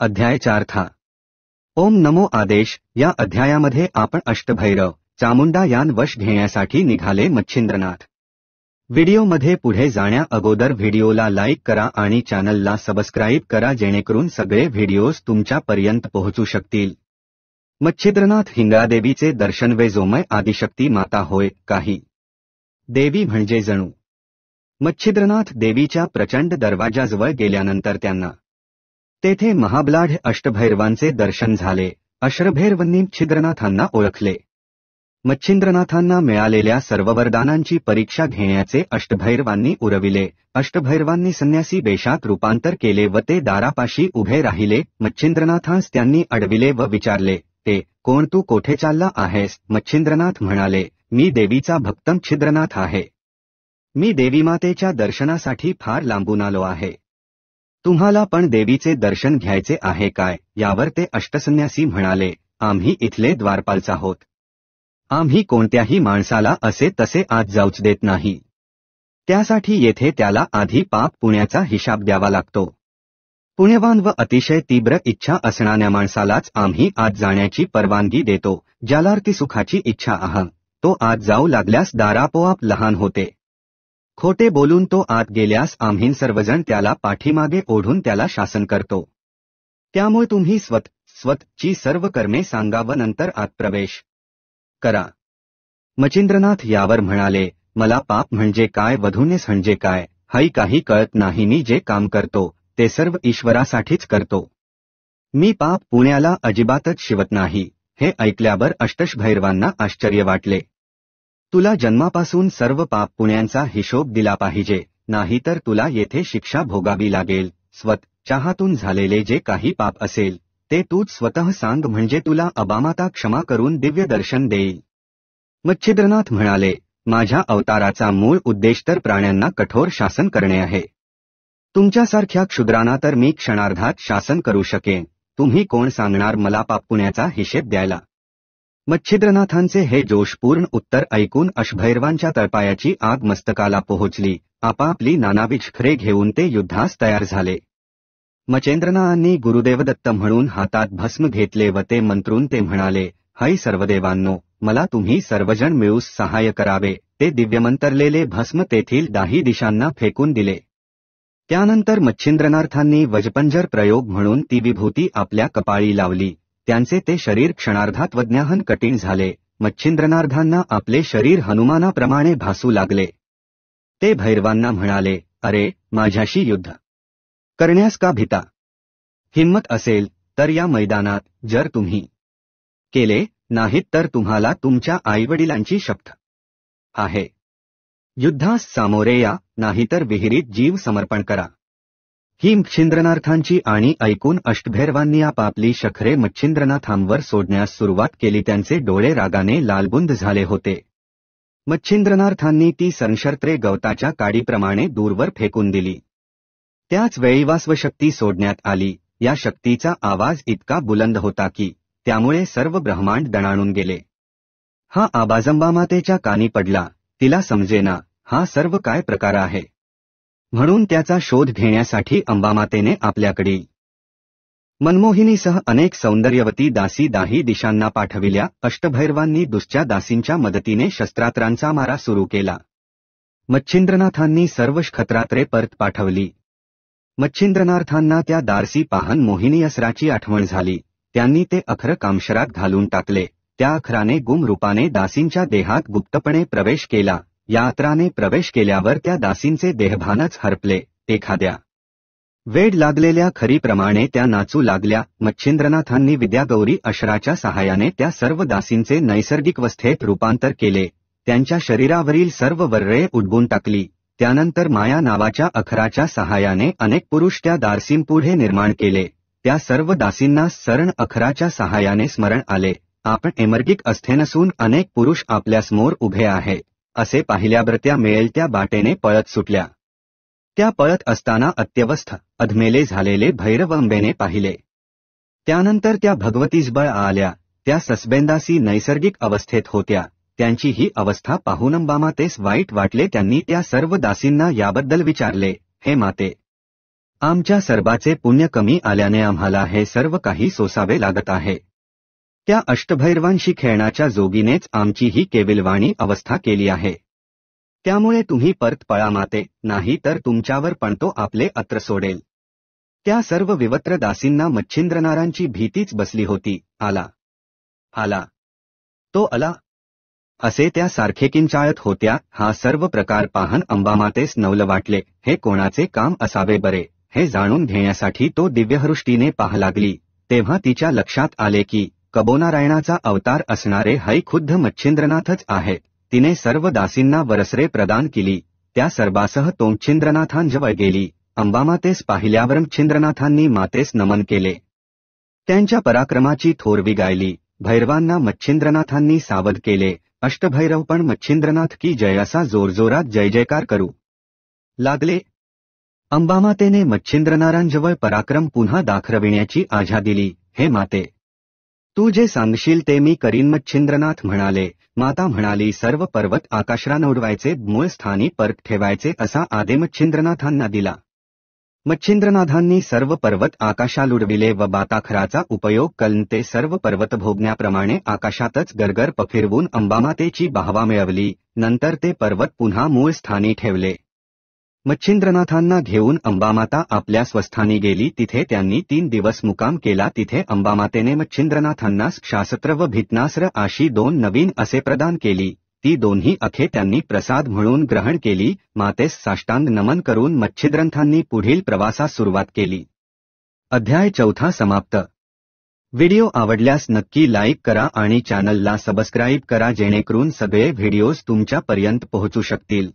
अध्याय 4 था। ओम नमो आदेश या अध्यायामध्ये आपण अष्टभैरव चामुंडा यान वश घेण्यासाठी निघाले मच्छिंद्रनाथ। व्हिडिओमध्ये पुढे जाण्या अगोदर व्हिडिओला लाईक करा आणि चॅनलला सबस्क्राईब करा जेणेकरून सगळे व्हिडिओज तुमच्यापर्यंत पोहोचू शकतील। मच्छिंद्रनाथ हिंगळादेवीचे दर्शन वेजोमय आदिशक्ती माता होय काही देवी म्हणजे जणू। मच्छिंद्रनाथ देवीच्या प्रचंड दरवाजाजवळ गेल्यानंतर त्यांना तेथे महाबलाढ्य अष्टभैरवांचे दर्शन झाले। अष्टभैरवांनी मच्छिंद्रनाथांना ओळखले। मच्छिंद्रनाथांना मिळालेल्या सर्व वरदानांची परीक्षा घेण्याचे अष्टभैरवांनी उरविले। अष्टभैरवांनी संन्यासी वेशात रूपांतर केले व ते दारापाशी उभे राहिले। मच्छिंद्रनाथांस त्यांनी अडविले व विचारले, ते कोण, तू कोठे चालला आहेस? मच्छिंद्रनाथ म्हणाले, मी देवीचा भक्त मच्छिंद्रनाथ आहे। मी देवीमातेच्या दर्शनासाठी फार लांबून आलो आहे। तुम्हाला पण देवीचे दर्शन घ्यायचे आहे काय? यावर ते अष्टसन्यासी म्हणाले, आम्ही इथले द्वारपालच आहोत। आम्ही कोणत्याही माणसाला असे तसे आत जाऊच देत नाही। त्यासाठी येथे त्याला आधी पाप पुण्याचा हिशाब द्यावा लागतो। पुण्यवान व अतिशय तीव्र इच्छा असणाऱ्या माणसालाच आम्ही आत जाण्याची परवानगी देतो। ज्याला सुखाची इच्छा आहे तो आत जाऊ लागल्यास दार आपोआप लहान होते। खोटे बोलून तो आत गेल्यास आम्ही सर्वजण त्याला पाठीमागे ओढून त्याला शासन करतो। त्यामुळे तुम्ही स्वतःची सर्व कर्मे सांगा व नंतर आत प्रवेश करा। मच्छिंद्रनाथ यावर म्हणाले, मला पाप म्हणजे काय, वधूनेस म्हणजे काय, हाही काही कळत नाही। मी जे काम करतो ते सर्व ईश्वरासाठीच करतो। मी पाप पुण्याला अजिबातच शिवत नाही। हे ऐकल्यावर अष्टभैरवांना आश्चर्य वाटले। तुला जन्मापासून सर्व पाप पुण्यांचा हिशोब दिला पाहिजे, नाहीतर तुला येथे शिक्षा भोगावी लागेल। स्वतःच्या हातून झालेले जे काही पाप असेल ते तूच स्वतः सांग, म्हणजे तुला अबामाता क्षमा करून दिव्य दर्शन देईल। मच्छिंद्रनाथ म्हणाले, माझ्या अवताराचा मूळ उद्देश तर प्राण्यांना कठोर शासन करणे आहे। तुमच्यासारख्या क्षुद्रांना तर मी क्षणार्धात शासन करू शकेन। तुम्ही कोण सांगणार मला पाप पुण्याचा हिशेब द्यायला? मच्छिंद्रनाथांचे हे जोशपूर्ण उत्तर ऐकून अष्टभैरवांच्या तळपायाची आग मस्तकाला पोहोचली। आपापली नानाविध खरे घेऊन ते युद्धास तयार झाले। मच्छिंद्रनाथांनी गुरुदेवदत्त म्हणून हातात भस्म घेतले व ते मंत्रून ते म्हणाले, हाय सर्वदेवांनो, मला तुम्ही सर्वजण मिळून सहाय्य करावे। ते दिव्यमंतरलेले भस्म तेथील 10 दिशांना फेकून दिले। त्यानंतर मच्छिंद्रनाथांनी वज्रपंजर प्रयोग म्हणून ती विभूती आपल्या कपाळी लावली। त्यांचे ते शरीर क्षणार्धात वज्ञाहन कठीण झाले। मच्छिंद्रनाथांना आपले शरीर हनुमानाप्रमाणे भासू लागले। ते भैरवांना म्हणाले, अरे, माझ्याशी युद्ध करण्यास का भीता? हिम्मत असेल तर या मैदानात जर तुम्ही केले, नाहीत तर तुम्हाला तुमच्या आईवडिलांची शपथ आहे, युद्धास सामोरे या, नाहीतर विहिरीत जीव समर्पण करा। ही मच्छिंद्रनाथांची आणि ऐकून अष्टभैरवांनी आपापली शखरे मच्छिंद्रनाथांवर सोडण्यास सुरुवात केली। त्यांचे डोळे रागाने लालबुंद झाले होते। मच्छिंद्रनाथांनी ती संशस्त्रे गवताच्या काडीप्रमाणे दूरवर फेकून दिली। त्याच वेळी वासवशक्ती सोडण्यात आली। या शक्तीचा आवाज इतका बुलंद होता की त्यामुळे सर्व ब्रह्मांड दणाणून गेले। हा आवाज अंबामातेच्या कानी पडला। तिला समजेना हा सर्व काय प्रकार आहे, म्हणून त्याचा शोध घेण्यासाठी अंबामातेने आपल्याकडील मनमोहिनीसह अनेक सौंदर्यवती दासी 10 दिशांना पाठविल्या। अष्टभैरवांनी दुसऱ्या दासींच्या मदतीने शस्त्रास्त्रांचा मारा सुरू केला। मच्छिंद्रनाथांनी सर्व क्षत्रास्त्रे परत पाठवली। मच्छिंद्रनाथांना त्या दासी पाहन मोहिनी अस्त्राची आठवण झाली। त्यांनी ते अखर कामशरात घालून टाकले। त्या अखराने गुम रूपाने दासींच्या देहात गुप्तपणे प्रवेश केला। या अस्त्राने प्रवेश केल्यावर त्या दासींचे देहभानच हरपले। एखाद्या वेड लागलेल्या खरीप्रमाणे त्या नाचू लागल्या। मच्छिंद्रनाथांनी विद्यागौरी अस्त्राच्या सहाय्याने त्या सर्व दासींचे नैसर्गिक अवस्थेत रूपांतर केले। त्यांच्या शरीरावरील सर्व वर्रे उडवून टाकली। त्यानंतर माया नावाच्या अखराच्या सहाय्याने अनेक पुरुष त्या दासींपुढे निर्माण केले। त्या सर्व दासींना सरण अखराच्या सहाय्याने स्मरण आले, आपण एमर्गिक अस्थे नसून अनेक पुरुष आपल्यासमोर उभे आहेत असे पाहिल्यावर त्या मिळेल त्या बाटेने पळत सुटल्या। त्या पळत असताना अत्यवस्थ अधमेले झालेले भैरव अंबेने पाहिले। त्यानंतर त्या भगवतीस बळ आल्या। त्या ससबेंदासी नैसर्गिक अवस्थेत होत्या। त्यांची ही अवस्था पाहून अंबामातेस वाईट वाटले। त्यांनी त्या सर्व दासींना याबद्दल विचारले, हे माते, आमच्या सर्वाचे पुण्य कमी आल्याने आम्हाला हे सर्व काही सोसावे लागत आहे. त्या अष्टभैरवांशी खेळण्याच्या जोगीनेच आमची ही केविलवाणी अवस्था केली आहे. त्यामुळे तुम्ही परत पळा माते, नाही तर तुमच्यावर पण तो आपले अत्र सोडेल. त्या सर्व विवत्र दासींना मच्छिंद्रनारांची भीतीच बसली होती. आला तो आला असे त्या सारखे किंचाळत होत्या. हा सर्व प्रकार पाहन अंबामातेस नवल वाटले. हे कोणाचे काम असावे बरे, हे जाणून घेण्यासाठी तो दिव्यहृष्टीने पाह लागली. तेव्हा तिच्या लक्षात आले की कबोनारायणाचा अवतार असणारे है खुद्द मच्छिंद्रनाथच आहेत. तिने सर्व दासींना वरसरे प्रदान केली. त्या सर्वासह तो मच्छिंद्रनाथांजवळ गेली. अंबामातेस पाहिल्यावर मच्छिंद्रनाथांनी मातेस नमन केले. त्यांच्या पराक्रमाची थोरवी गायली. भैरवांना मच्छिंद्रनाथांनी सावध केले. अष्टभैरव पण मच्छिंद्रनाथ की जय असा जोरजोरात जय जयकार करू लागले. अंबामातेने मच्छिंद्रनारांजवळ पराक्रम पुन्हा दाखविण्याची आज्ञा दिली. हे माते, तू जे सांगशील ते मी करीन. मच्छिंद्रनाथ म्हणाले. माता म्हणाली, सर्व पर्वत आकाशाला उडवायचे, मूळ स्थानी परत ठेवायचे असा आदेश मच्छिंद्रनाथांना दिला. मच्छिंद्रनाथांनी सर्व पर्वत आकाशाला उडविले व बाताखराचा उपयोग करून ते सर्व पर्वत भोगण्याप्रमाणे आकाशातच गरगर फिरवून अंबामातेची वाहवा मिळवली. नंतर ते पर्वत पुन्हा मूळ स्थानी ठेवले. मच्छिंद्रनाथांना घेऊन अंबामाता आपल्या स्वस्थानी गेली. तिथे त्यांनी 3 दिवस मुक्काम केला. तिथे अंबामातेने मच्छिंद्रनाथांना शास्त्र व भित्नास्त्र अशी 2 नवीन असे प्रदान केली. ती दोन्ही अखे त्यांनी प्रसाद म्हणून ग्रहण केली. मातेस साष्टांग नमन करून मच्छिंद्रनाथांनी पुढील प्रवासास सुरुवात केली. अध्याय 4 समाप्त. व्हिडिओ आवडल्यास नक्की लाईक करा आणि चॅनलला सबस्क्राईब करा जेणेकरून सगळे व्हिडिओज तुमच्यापर्यंत पोहोचू शकतील.